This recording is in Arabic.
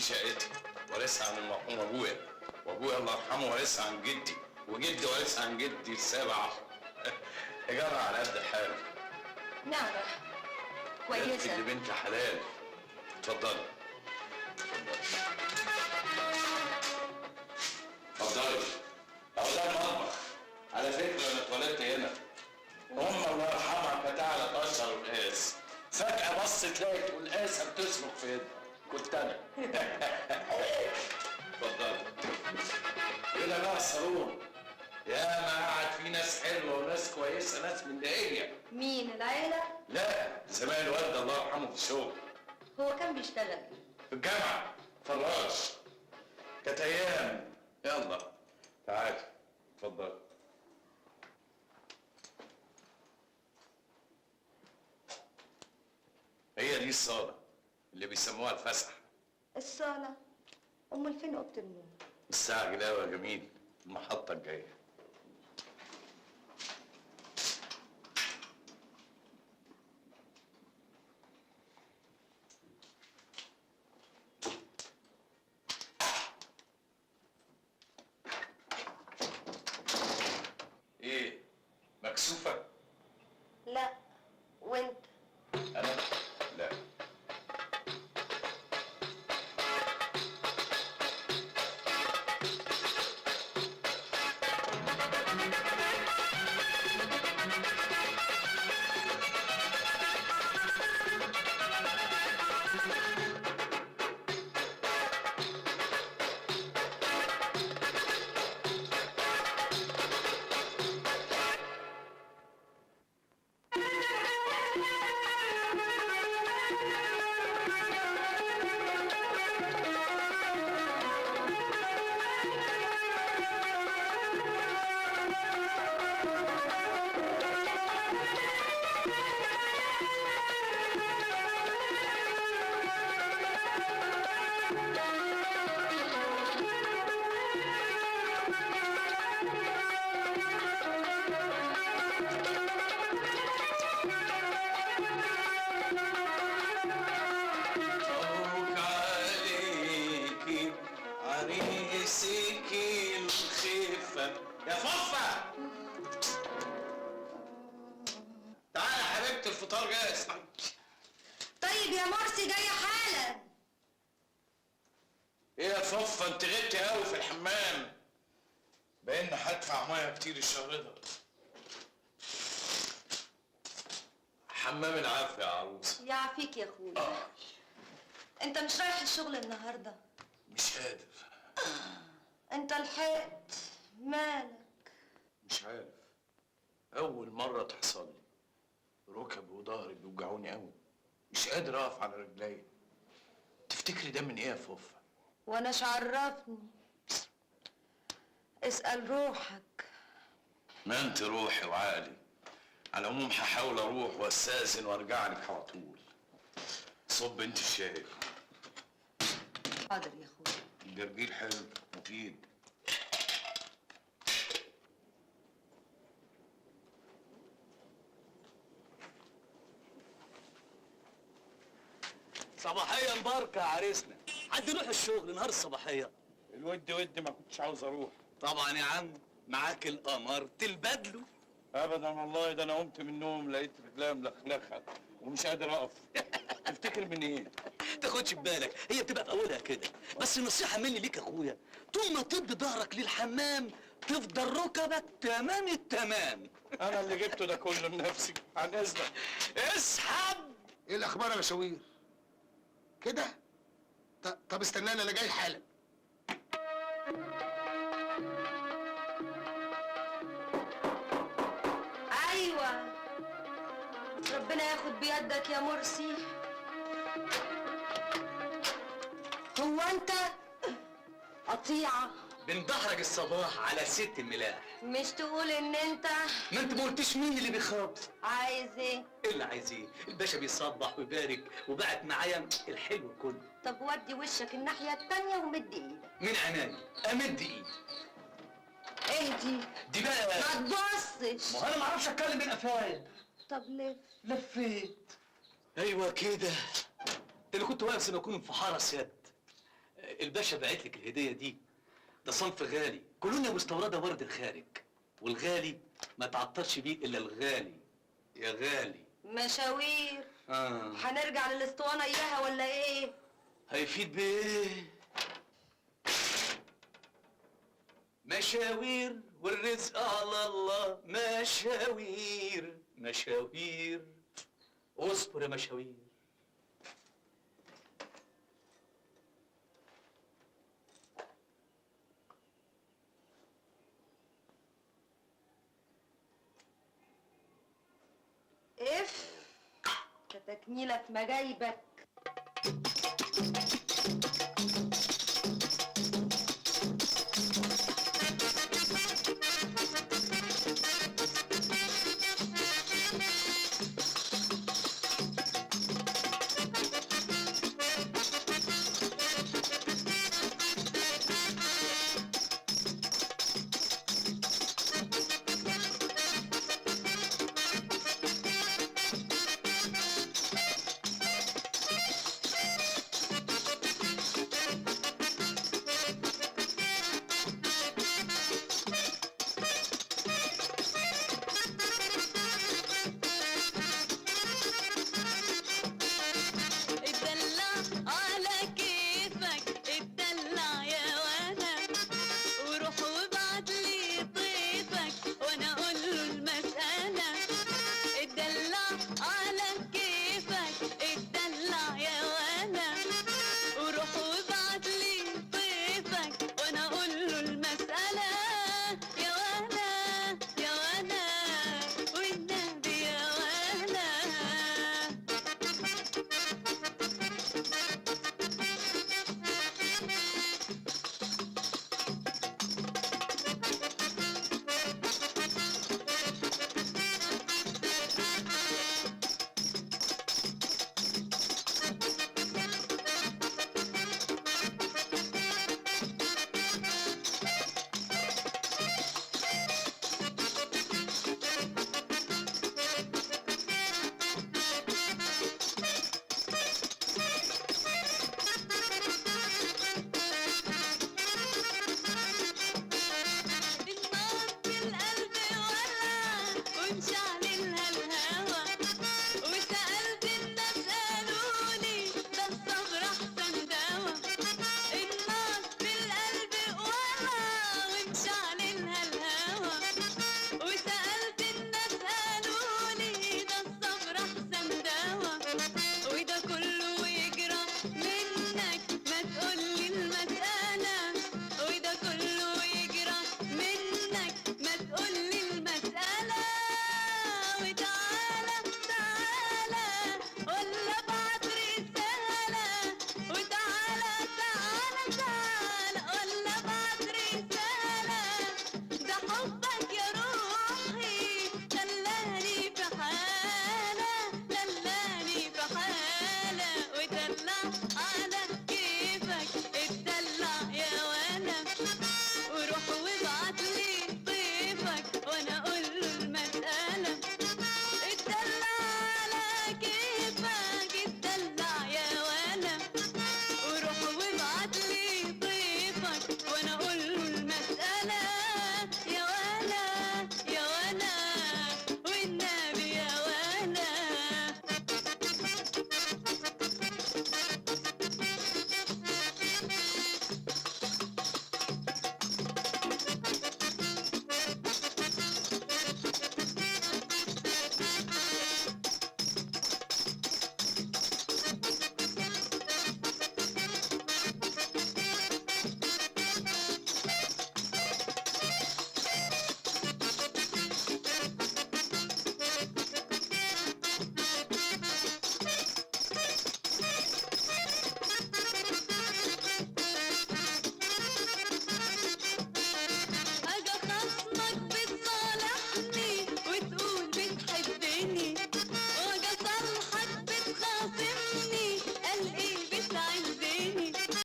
شقتي وارثها عن المرحوم ابويا، وابويا الله يرحمه ورثها عن جدي، وجدي ورثها عن جدي السابع. ايجارها على قد حالي. نعرة كويسة. انت بنت حلال. اتفضلي اتفضلي. اهو ده المطبخ. على فكرة انا اتولدت هنا. الله يرحمها كانت قاعدة تقشر القاس، فجأة بصت لقيت والقاسة بتصرخ في ايدها، كنت انا. اتفضلي. هنا بقى الصالون. يا ما قاعد فيه ناس حلوة وناس كويسة، ناس من دقيقة. مين العيلة؟ لا، زمان الوالد الله يرحمه في الشغل. هو كان بيشتغل في الجامعة فراش. كانت أيام. يلا تعالي اتفضلي. هي دي الصالة اللي بيسموها الفسح. الصالة؟ أمال فين أوضة النوم؟ الساعة جلاوة يا جميل، المحطة الجاية. ايه؟ مكسوفة؟ لا. وأنت؟ أنا؟ لا. عريسك الخفة يا فوفة. تعالى يا حبيبتي الفطار جاهز. طيب يا مرسي جاية حالا. ايه يا فوفة انت غبتي قوي في الحمام. باين هدفع ميه كتير الشهر ده. حمام العافية يا عروسة. يعافيك يا اخويا. انت مش رايح الشغل النهارده؟ مش قادر. انت لحقت. مالك؟ مش عارف، أول مرة تحصل لي. ركبي وظهري بيوجعوني قوي، مش قادر أقف على رجلي. تفتكري ده من إيه يا فوفة؟ وأناش عرفني. اسأل روحك. ما أنت روحي وعقلي. على العموم هحاول أروح وأستأذن وأرجع لك على طول. صب أنت الشاي. حاضر يا أخويا. الجرجير حلو مفيد. صباحية مباركة يا عريسنا. حد يروح الشغل نهار الصباحية؟ الود ما كنتش عاوز أروح. طبعا يا عم، معاك القمر تلبدله. أبدا والله، ده أنا قمت من النوم لقيت رجليا ملخلخة ومش قادر أقف. تفتكر من إيه؟ تاخدش بالك، هي بتبقى في أولها كده. بس النصيحة مني ليك يا أخويا، طول ما تدي ظهرك للحمام تفضل ركبك تمام التمام. أنا اللي جبته ده كله لنفسي. عن إذنك. اسحب. ايه الاخبار يا مشاوير كده؟ طب استناني انا جاي حالا. ايوه، ربنا ياخد بيدك يا مرسي. هو انت قطيعه بندحرج الصباح على ست الملاح. مش تقول ان انت ما انت ما قلتش مين اللي بيخاطب. عايز ايه؟ ايه اللي عايزين؟ الباشا بيصبح ويبارك وبعت معايا الحلو كله. طب ودي وشك الناحيه التانيه ومد ايدك. من عناية امد ايدي. اهدي. دي بقى ما تبصش. ما انا ما اعرفش اتكلم من قفايا. طب لف. لفيت. ايوه كده. ده اللي كنت واقف زي ما اكون في حاره سياد. الباشا باعت لك الهديه دي. ده صنف غالي، كولونيا مستورده ورد الخارج، والغالي ما تعطرش بيه الا الغالي. يا غالي. مشاوير. هنرجع للاسطوانه اياها ولا ايه؟ هيفيد بايه؟ مشاوير والرزق على الله، مشاوير مشاوير. اصبر يا مشاوير. اف كتكنيلك ما جايبك.